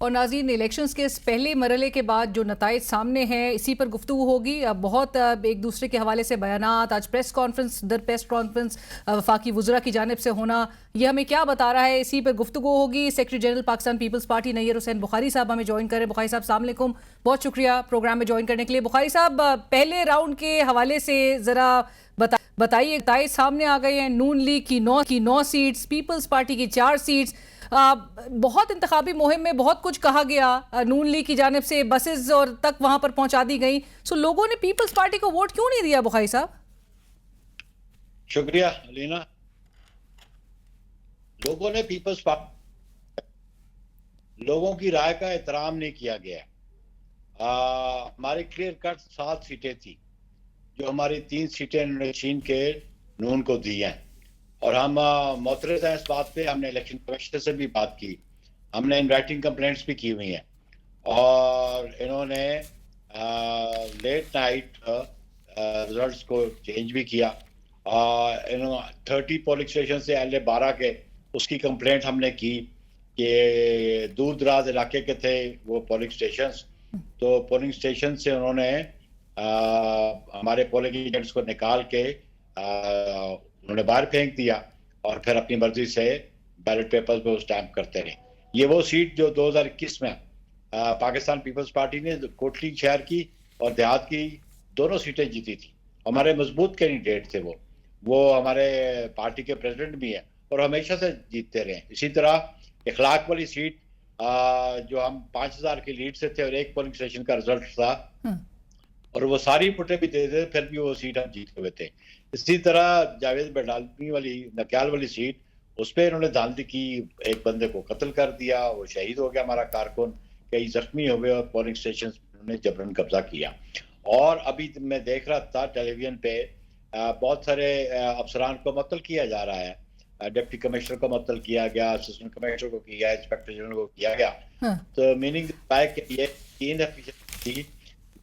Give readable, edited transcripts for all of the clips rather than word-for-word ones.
और नाज़रीन, इलेक्शंस के इस पहले मरहले के बाद जो नताइज सामने हैं इसी पर गुफ्तगू होगी। अब बहुत एक दूसरे के हवाले से बयानात, आज प्रेस कॉन्फ्रेंस दर प्रेस कॉन्फ्रेंस वफाकी वुज़रा की जानिब से होना, यह हमें क्या बता रहा है, इसी पर गुफ्तगू होगी। सेक्रेटरी जनरल पाकिस्तान पीपल्स पार्टी नैयर हुसैन बुखारी साहब हमें ज्वाइन करें। बुखारी साहब अस्सलाम वालेकुम, बहुत शुक्रिया प्रोग्राम में ज्वाइन करने के लिए। बुखारी साहब, पहले राउंड के हवाले से ज़रा बताइए, नताइज सामने आ गए हैं। नून लीग की 9 सीट्स, पीपल्स पार्टी की 4 सीट्स। बहुत इंतखाबी मुहिम में बहुत कुछ कहा गया, नून लीग की जानिब से बसेस और तक वहां पर पहुंचा दी गई। सो लोगों ने पीपल्स पार्टी को वोट क्यों नहीं दिया बुखारी साहब? शुक्रिया लीना। लोगों ने पीपल्स पार्टी, लोगों की राय का एहतराम नहीं किया गया। हमारी क्लियर कट 7 सीटें थी, जो हमारी 3 सीटें उन्होंने छीन के नून को दी हैं, और हम मोतरज़ हैं इस बात पे। हमने इलेक्शन कमिश्नर से भी बात की, हमने इन राइटिंग कंप्लेंट्स भी की हुई हैं, और इन्होंने लेट नाइट रिजल्ट्स को चेंज भी किया। इन्होंने 30 पोलिंग स्टेशन से LA 12 के उसकी कंप्लेंट हमने की कि दूर दराज इलाके के थे वो पोलिंग स्टेशन, तो पोलिंग स्टेशन से उन्होंने हमारे पोलिंग एजेंट्स को निकाल के उन्होंने बाहर फेंक दिया, और फिर अपनी मर्जी से बैलेट पेपर्स पे स्टैम्प करते रहे। ये वो सीट जो 2021 में पाकिस्तान पीपल्स पार्टी ने कोटली शहर की और देहात की दोनों सीटें जीती थी। हमारे मजबूत कैंडिडेट थे वो हमारे पार्टी के प्रेसिडेंट भी हैं और हमेशा से जीतते रहे। इसी तरह इखलाक वाली सीट जो हम 5000 की लीड से थे और एक पोलिंग स्टेशन का रिजल्ट था, और वो सारी फुटे भी दे थे, फिर भी वो सीट हम जीते हुए थे। इसी तरह जावेद बडालमी वाली नक्याल वाली सीट, उस पर इन्होंने धांधली की, एक बंदे को कत्ल कर दिया, वो शहीद हो गया हमारा कारकुन, कई जख्मी हो गए, और पोलिंग स्टेशन उन्होंने जबरन कब्जा किया। और अभी मैं देख रहा था टेलीविजन पे बहुत सारे अफसरान को मुअत्तल किया जा रहा है। डिप्टी कमिश्नर को मुअत्तल किया गया, असिस्टेंट कमिश्नर को किया, इंस्पेक्टर जनरल को किया गया। तो मीनिंग ये इनएफिशिएंसी,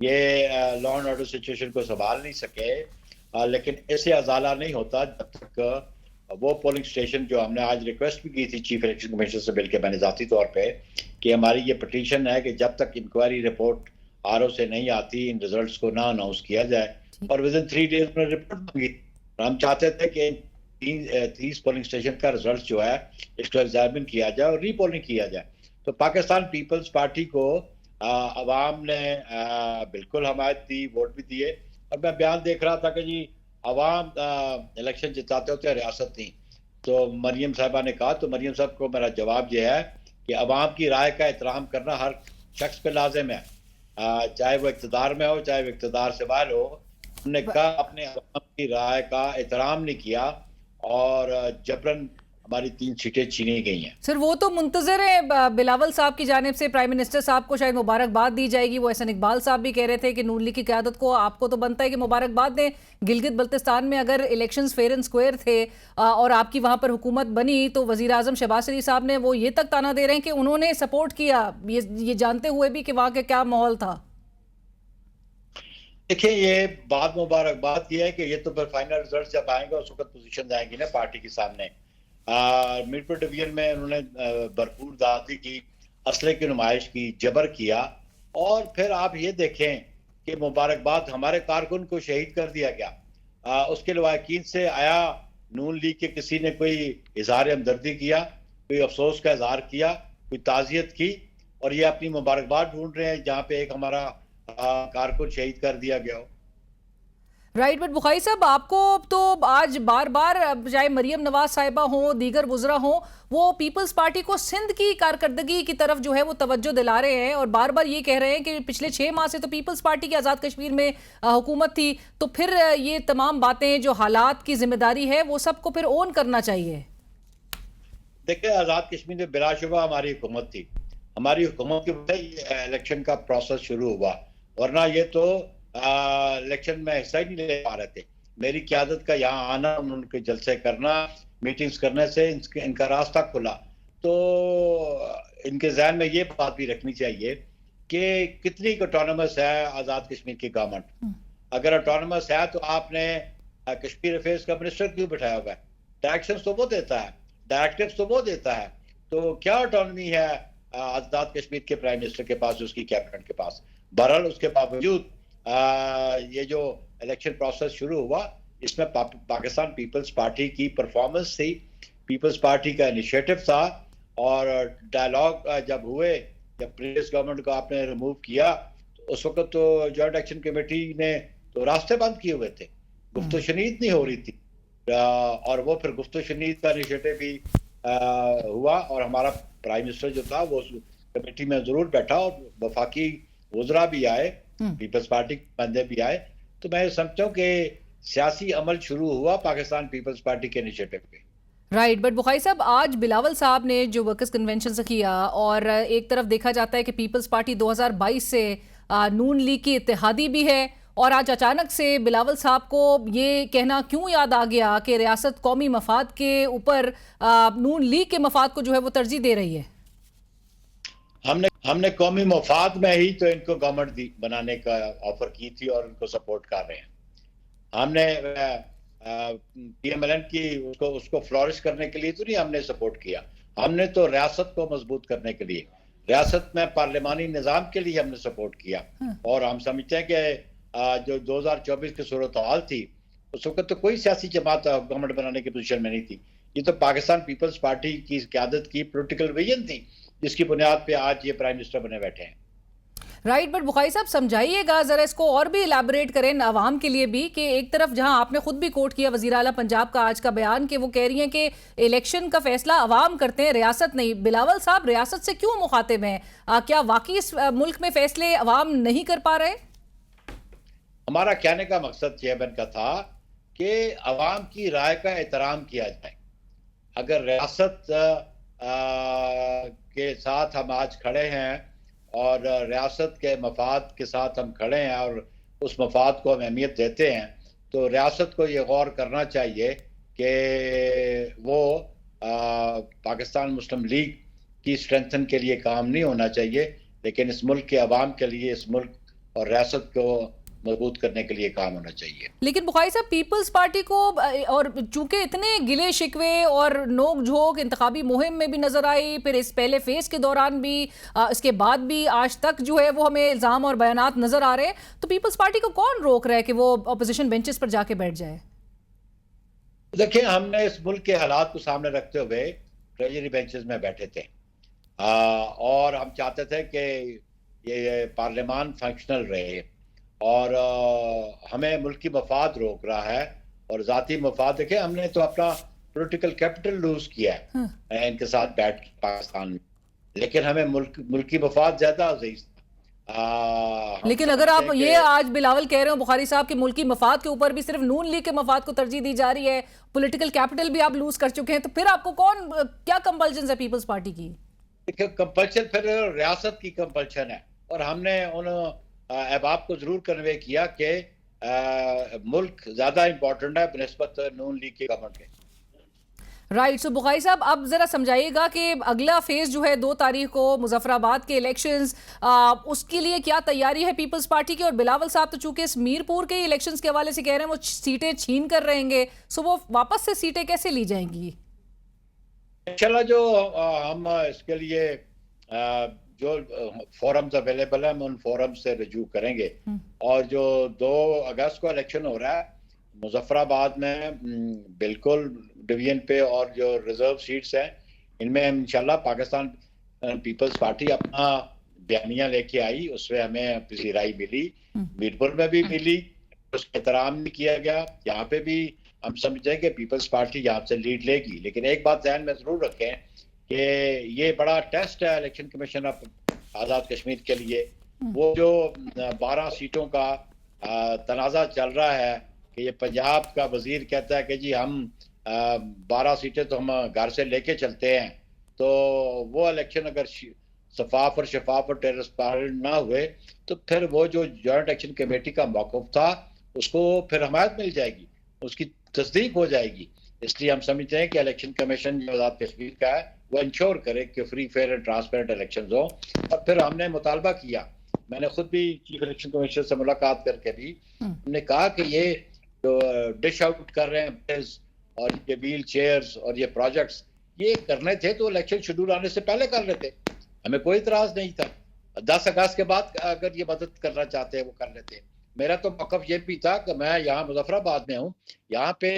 ये लॉ एंड ऑर्डर सिचुएशन को संभाल नहीं सके। लेकिन ऐसे अजाला नहीं होता जब तक वो पोलिंग स्टेशन, जो हमने आज रिक्वेस्ट भी की थी चीफ इलेक्शन कमिश्नर से मिलकर मैंने जाती तौर पे, कि हमारी ये पिटीशन है कि जब तक इंक्वायरी रिपोर्ट RO से नहीं आती, इन रिजल्ट्स को ना अनाउंस किया जाए, और विद इन 3 डेज में रिपोर्ट मांगी। हम चाहते थे कि 30 पोलिंग स्टेशन का रिजल्ट जो है इसको एग्जामिन किया जाए और रीपोलिंग किया जाए। तो पाकिस्तान पीपल्स पार्टी को अवाम ने बिल्कुल हमायत दी, वोट भी दिए। और मैं बयान देख रहा था कि जी अवाम इलेक्शन जिताते होते रियासत नहीं। तो मरियम साहिबा ने कहा, तो मरियम साहब को मेरा जवाब यह है कि अवाम की राय का एहतराम करना हर शख्स पे लाजिम है, चाहे वो इक़्तिदार में हो, चाहे वो इक़्तिदार से बाहर हो। उन्होंने कहा अपने अवाम की राय का एहतराम नहीं किया, और जबरन हमारी 3 सीटें छीनी गई हैं। सर, वो तो मुंतजर है, बिलावल साहब की जानिब से प्राइम मिनिस्टर साहब को शायद मुबारकबाद दी जाएगी। वो एहसन इकबाल साहब भी कह रहे थे कि नून लीग की क़यादत को आपको तो बनता है कि मुबारकबाद दें। गिलगित बल्तिस्तान में अगर इलेक्शंस फेयर एंड स्क्वायर थे और आपकी वहां पर हुकूमत बनी, तो वजीर आजम शहबाज शरीफ साहब ने वो ये तक ताना दे रहे हैं कि उन्होंने सपोर्ट किया, ये जानते हुए भी कि वहां का क्या माहौल था। देखिए, ये बात मुबारकबाद की है कि ये तो फिर फाइनल रिजल्ट जब आएंगे उस वक्त पोजीशन जाएंगी ना पार्टी के सामने। मिडपुर डिवीजन में उन्होंने भरपूर दादी की, असले की नुमाइश की, जबर किया, और फिर आप ये देखें कि मुबारकबाद, हमारे कारकुन को शहीद कर दिया गया। उसके लवाकिन से आया नून लीग के किसी ने कोई इजहार हमदर्दी किया, कोई अफसोस का इजहार किया, कोई ताज़ियत की, और ये अपनी मुबारकबाद ढूंढ रहे हैं जहाँ पे एक हमारा कारकुन शहीद कर दिया गया हो। राइट, बट बुखारी साहब, आपको तो आज बार बार, चाहे मरियम नवाज साहिबा हो, दीगर वुज़रा हो, वो पीपल्स पार्टी को सिंध की कारकर्दगी की तरफ जो है वो तवज्जो दिला रहे हैं, और बार बार ये कह रहे हैं कि पिछले 6 माह से तो पीपल्स पार्टी की आज़ाद कश्मीर में हुकूमत थी, तो फिर ये तमाम बातें, जो हालात की जिम्मेदारी है, वो सबको फिर ओन करना चाहिए। देखिए, आज़ाद कश्मीर में बिलाशुबा हमारी हुकूमत थी। हमारी हुकूमत की वजह से इलेक्शन का प्रोसेस शुरू हुआ, वरना ये तो इलेक्शन में हिस्सा ही नहीं ले पा रहे थे। मेरी क़यादत का यहाँ आना, उनके जलसे करना, मीटिंग्स करने से इनका रास्ता खुला। तो इनके जहन में ये बात भी रखनी चाहिए कि कितनी ऑटोनमस है आज़ाद कश्मीर की गवर्नमेंट। अगर ऑटोनमस है तो आपने कश्मीर अफेयर्स का मिनिस्टर क्यों बैठाया हुआ है? डायरेक्शंस तो वो देता है, डायरेक्टिव्स तो वो देता है, तो क्या ऑटोनमी है आजाद कश्मीर के प्राइम मिनिस्टर के पास, उसकी कैबिनेट के पास। बहरहाल उसके बावजूद ये जो इलेक्शन प्रोसेस शुरू हुआ, इसमें पाकिस्तान पीपल्स पार्टी की परफॉर्मेंस थी, पीपल्स पार्टी का इनिशिएटिव था, और डायलॉग जब हुए, जब प्रीवियस गवर्नमेंट को आपने रिमूव किया, तो उस वक्त तो जॉइंट एक्शन कमेटी ने तो रास्ते बंद किए हुए थे, गुफ्तो शनीद नहीं हो रही थी, और वो फिर गुफ्तो शनीद का इनिशिएटिव भी हुआ, और हमारा प्राइम मिनिस्टर जो था वो कमेटी में जरूर बैठा, और वफाकी वज़रा भी आए, पीपल्स पार्टी के बंदे भी आए। तो मैं समझता हूँ कि सियासी अमल शुरू हुआ पाकिस्तान पीपल्स पार्टी के इनिशिएटिव पे। राइट, बट बुखारी साहब, आज बिलावल साहब ने जो वर्कर्स कन्वेंशन से किया, और एक तरफ देखा जाता है कि पीपल्स पार्टी 2022 से नून लीग की इत्तेहादी भी है, और आज अचानक से बिलावल साहब को ये कहना क्यों याद आ गया कि रियासत कौमी मफाद के ऊपर नून लीग के मफाद को जो है वो तरजीह दे रही है? हमने कौमी मफाद में ही तो इनको गवर्नमेंट बनाने का ऑफर की थी, और इनको सपोर्ट कर रहे हैं। हमने PMLN की उसको फ्लोरिश करने के लिए तो नहीं हमने सपोर्ट किया, हमने तो रियासत को मजबूत करने के लिए, रियासत में पार्लिमानी निजाम के लिए हमने सपोर्ट किया। और हम समझते हैं कि जो 2024 की सूरत हाल थी, उस वक्त तो कोई सियासी जमात गवर्नमेंट बनाने की पोजीशन में नहीं थी, ये तो पाकिस्तान पीपल्स पार्टी की क़यादत की पॉलिटिकल विजन थी, जिसकी बुनियाद पे आज ये प्राइम मिनिस्टर बने बैठे हैं। राइट, बट बुखारी साहब समझाइएगा जरा, इसको और भी इलैबोरेट करें आवाम के लिए भी, कि एक तरफ जहां आपने खुद भी कोट किया वजीर आला पंजाब का आज का बयान, कि वो कह रही हैं कि इलेक्शन का फैसला अवाम करते हैं, रियासत नहीं। बिलावल साहब, रियासत से क्यों मुखातिब हैं? क्या वाकई इस मुल्क में फैसले अवाम नहीं कर पा रहे? हमारा कहने का मकसद चेयरमैन का था कि अवाम की राय का एहतराम किया जाए। अगर रियासत के साथ हम आज खड़े हैं, और रियासत के मफाद के साथ हम खड़े हैं, और उस मफाद को हम अहमियत देते हैं, तो रियासत को ये गौर करना चाहिए कि वो पाकिस्तान मुस्लिम लीग की स्ट्रेंथन के लिए काम नहीं होना चाहिए, लेकिन इस मुल्क के अवाम के लिए, इस मुल्क और रियासत को मजबूत करने के लिए काम होना चाहिए। लेकिन बुखारी साहब, पीपल्स पार्टी को, और चूंकि इतने गिले शिकवे और नोक झोंक इंतखाबी मुहिम में भी नजर आई, फिर इस पहले फेज के दौरान भी, इसके बाद भी, आज तक जो है वो हमें इल्जाम और बयानात नजर आ रहे हैं, तो पीपल्स पार्टी को कौन रोक रहा है कि वो अपोजिशन बेंचेस पर जाके बैठ जाए? देखिए, हमने इस मुल्क के हालात को सामने रखते हुए ट्रेजरी बेंचेस में बैठे थे, और हम चाहते थे कि ये पार्लियामान फंक्शनल रहे, और हमें मुल्की मफाद रोक रहा है, और जाती मफाद। देखिए, हमने तो अपना पॉलिटिकल कैपिटल लूज किया है इनके साथ बैठ के पाकिस्तान में, लेकिन हमें मुल्की मफाद ज्यादा अजीज था। लेकिन अगर आप ये आज बिलावल कह रहे हो बुखारी साहब कि मुल्की मफाद के ऊपर भी सिर्फ नून लीग के मफाद को तरजीह दी जा रही है, पॉलिटिकल कैपिटल भी आप लूज कर चुके हैं, तो फिर आपको क्या कंपल्शन है पीपल्स पार्टी की? देखिए, कंपल्शन फिर रियासत की कंपल्शन है, और हमने उन अहबाब को जरूर कन्वे किया कि मुल्क ज्यादा इंपॉर्टेंट है बनिस्बत नून लीग के गवर्नमेंट के। राइट, सो बुखारी साहब, अब जरा समझाइएगा कि अगला फेज जो है 2 तारीख को मुजफ्फराबाद के इलेक्शंस, उसके लिए क्या तैयारी है पीपल्स पार्टी की? और बिलावल साहब तो चूंकि इस मीरपुर के इलेक्शंस के हवाले से कह रहे हैं वो सीटें छीन कर रहेंगे, सो वो वापस से सीटें कैसे ली जाएंगी? इंशाल्लाह जो हम इसके लिए जो फोरम्स अवेलेबल है, हम उन फोरम से रजू करेंगे, और जो 2 अगस्त को इलेक्शन हो रहा है मुजफ्फराबाद में, बिल्कुल डिवीजन पे, और जो रिजर्व सीट्स हैं इनमें इंशाल्लाह पाकिस्तान पीपल्स पार्टी अपना बयानिया लेके आई, उसमें हमें किसी राय मिली, मीरपुर में भी मिली, उसका एहतराम नहीं किया गया। यहाँ पे भी हम समझते हैं कि पीपल्स पार्टी यहाँ से लीड लेगी, लेकिन एक बात ध्यान में जरूर रखें कि ये बड़ा टेस्ट है election commission of Azad Kashmir के लिए। वो जो 12 सीटों का तनाज़ा चल रहा है कि ये पंजाब का वजीर कहता है कि जी हम 12 सीटें तो हम घर से लेके चलते हैं, तो वो इलेक्शन अगर शफाफ और ट्रांसपेरेंट ना हुए, तो फिर वो जो जॉइंट एक्शन कमेटी का मौक़िफ़ था उसको फिर हमायत मिल जाएगी, उसकी तस्दीक हो जाएगी। इसलिए हम समझते हैं कि इलेक्शन कमीशन जो आज़ाद कश्मीर का है वो इंश्योर करे कि free fair and transparent election हो। और फिर हमने मुतालबा किया, मैंने खुद भी चीफ इलेक्शन कमिश्नर से मुलाकात करके भी हमने कहा कि ये जो डिश आउट कर रहे हैं और ये व्हील चेयर्स और ये प्रोजेक्ट्स, ये करने थे तो इलेक्शन शेड्यूल आने से पहले कर लेते, हमें कोई इतराज नहीं था। 10 अगस्त के बाद अगर ये मदद करना चाहते हैं वो कर लेते हैं। मेरा तो मौक़िफ़ ये भी था कि मैं यहाँ मुज़फ़्फ़राबाद में हूँ, यहाँ पे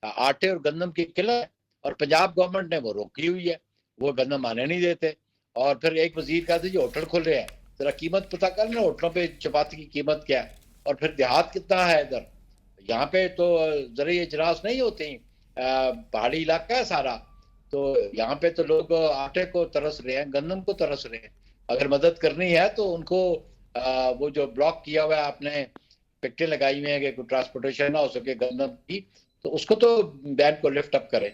आटे और गंदम की किल्लत है और पंजाब गवर्नमेंट ने वो रोकी हुई है, वो गंदम आने नहीं देते। और फिर एक वज़ीर कहते हैं जी होटल खुल रहे हैं, ज़रा कीमत पता कर लेना होटलों पे चपाती की कीमत क्या है, और फिर देहात कितना है इधर। यहाँ पे तो ज़रूरी इजलास नहीं होते हैं, पहाड़ी इलाका है सारा, तो यहाँ पे तो लोग आटे को तरस रहे हैं, गंदम को तरस रहे हैं। अगर मदद करनी है तो उनको वो जो ब्लॉक किया हुआ है आपने, पिक्टें लगाई हुई हैं कि कोई ट्रांसपोर्टेशन ना हो सके गंदम की, तो उसको तो बैन को लिफ्ट अप करें।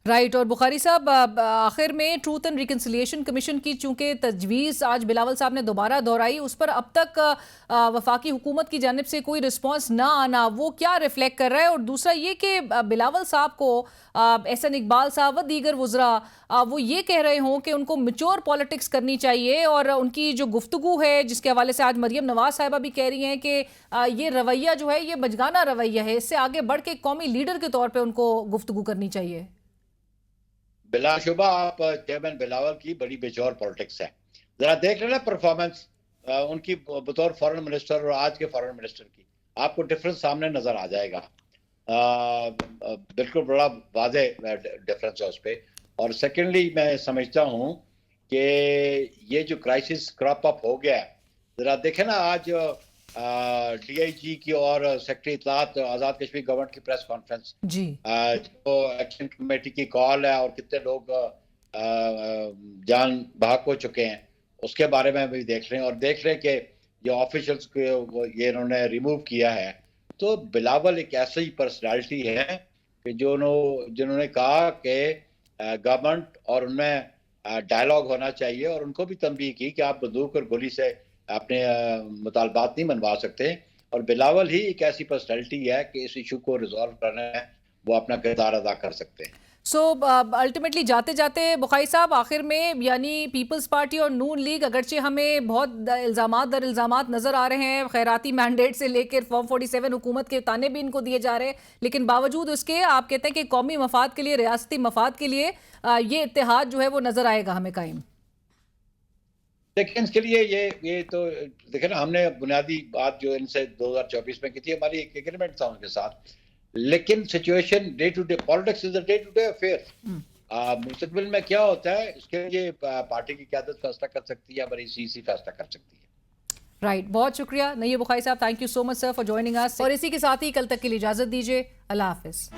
राइट। और बुखारी साहब, आखिर में ट्रूथ एंड रिकन्सिलिएशन कमीशन की चूंकि तजवीज़ आज बिलावल साहब ने दोबारा दोहराई, उस पर अब तक वफाकी हुकूमत की जानिब से कोई रिस्पांस ना आना, वो क्या रिफ्लेक्ट कर रहा है? और दूसरा ये कि बिलावल साहब को एहसन इकबाल साहब व दीगर वज़रा वो ये कह रहे हों कि उनको मैच्योर पॉलिटिक्स करनी चाहिए, और उनकी जो गुफ्तगू है जिसके हवाले से आज मरियम नवाज साहिबा भी कह रही हैं कि ये रवैया जो है ये बचगाना रवैया है, इससे आगे बढ़ के कौमी लीडर के तौर पर उनको गुफ्तगू करनी चाहिए। बिलाशुबा आप चेयरमैन बिलावल की बड़ी बेजोर पॉलिटिक्स है। जरा देख लेना परफॉर्मेंस उनकी बतौर फॉरेन मिनिस्टर और आज के फॉरेन मिनिस्टर की, आपको डिफरेंस सामने नजर आ जाएगा। बिल्कुल बड़ा वाज़े डिफरेंस है उस पर। और सेकेंडली मैं समझता हूँ कि ये जो क्राइसिस क्रॉप अप हो गया है, जरा देखें ना आज डीआईजी की और सेक्रेटरी इत्तलात आज़ाद कश्मीर गवर्नमेंट की प्रेस कॉन्फ्रेंस जी। जो एक्शन कमेटी की कॉल है और कितने लोग जान भाग हो चुके हैं उसके बारे में भी देख रहे हैं, और देख रहे हैं कि ये ऑफिशियल्स को ये इन्होंने रिमूव किया है। तो बिलावल एक ऐसी पर्सनालिटी है कि जिन्होंने कहा कि गवर्नमेंट और उनमें डायलॉग होना चाहिए, और उनको भी तंबीह की कि आप बंदूक और गोली से अपने मुतालबात नहीं मनवा सकते। और बिलावल ही एक ऐसी पर्सनैलिटी है कि इस इशू को रिजॉल्व करने में वो अपना किरदार अदा कर सकते हैं। सो अल्टीमेटली जाते जाते बुखारी साहब, आखिर में यानी पीपल्स पार्टी और नून लीग, अगरचे हमें बहुत इल्ज़ामात दर इल्ज़ामात नज़र आ रहे हैं, खैराती मैंडेट से लेकर फॉर्म 47 हुकूमत के ताने भी इनको दिए जा रहे हैं, लेकिन बावजूद उसके आप कहते हैं कि कौमी मफाद के लिए, रियासती मफाद के लिए ये इत्तेहाद जो है वो नज़र आएगा हमें कायम। लेकिन इसके लिए ये तो देखे ना, हमने बुनियादी बात जो इनसे 2024 में की थी, हमारी एक एग्रीमेंट था उनके साथ, लेकिन situation day to day politics is a day to day affair. मुस्तकबिल में क्या होता है इसके लिए पार्टी की क़यादत फैसला कर सकती है, हमारी सीसी फैसला कर सकती है। राइट, बहुत शुक्रिया नईब बुखारी साहब, thank you so much sir for joining us. और इसी के साथ ही कल तक के लिए इजाजत दीजिए। अल्लाह हाफिज।